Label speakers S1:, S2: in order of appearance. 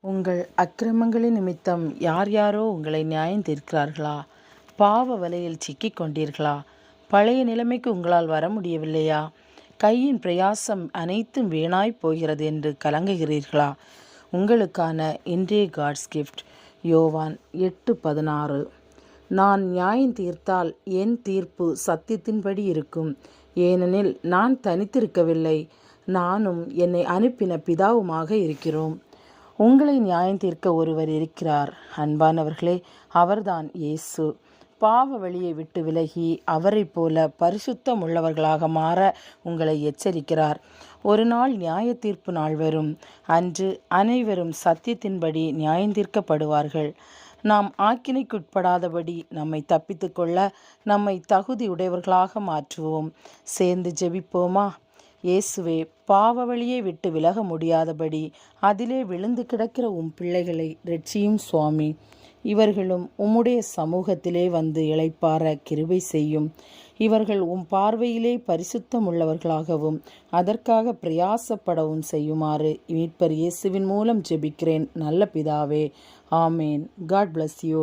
S1: உங்கள் அக்கிரமங்களின் நிமித்தம் யார் யாரோ உங்களை நியாயம் தீர்க்கிறார்களா? பாவ வலையில் சிக்கிக் கொண்டீர்களா? பழைய நிலைமைக்கு உங்களால் வர முடியவில்லையா? கையின் பிரயாசம் அனைத்தும் வீணாய் போகிறது என்று கலங்குகிறீர்களா? உங்களுக்கான இன்றைய காட்ஸ் கிஃப்ட் யோவான் 8:16. நான் நியாயம் தீர்த்தால் என் தீர்ப்பு சத்தியத்தின்படி இருக்கும். ஏனெனில் நான் தனித்திருக்கவில்லை, நானும் என்னை அனுப்பின பிதாவுமாக இருக்கிறோம். உங்களை நியாயம் தீர்க்க ஒருவர் இருக்கிறார். அன்பானவர்களே, அவர்தான் இயேசு. பாவ வழியை விட்டு விலகி அவரைப் போல பரிசுத்தம் உள்ளவர்களாக மாற உங்களை எச்சரிக்கிறார். ஒரு நாள் நியாய தீர்ப்பு நாள் வரும். அன்று அனைவரும் சத்தியத்தின்படி நியாயம் தீர்க்கப்படுவார்கள். நாம் ஆக்கினைக்குட்படாதபடி நம்மை தப்பித்து கொள்ள நம்மை தகுதி உடையவர்களாக மாற்றுவோம். சேர்ந்து ஜெபிப்போமா? இயேசுவே, பாவ வழியை விட்டு விலக முடியாதபடி அதிலே விழுந்து கிடக்கிற உம் பிள்ளைகளை இரட்சியும் சுவாமி. இவர்களும் உம்முடைய சமூகத்திலே வந்து இளைப்பாற கிருபை செய்யும். இவர்கள் உம் பார்வையிலே பரிசுத்தம் உள்ளவர்களாகவும் அதற்காக பிரயாசப்படவும் செய்யுமாறு மீட்பர் இயேசுவின் மூலம் ஜெபிக்கிறேன் நல்ல பிதாவே. ஆமேன். God bless you.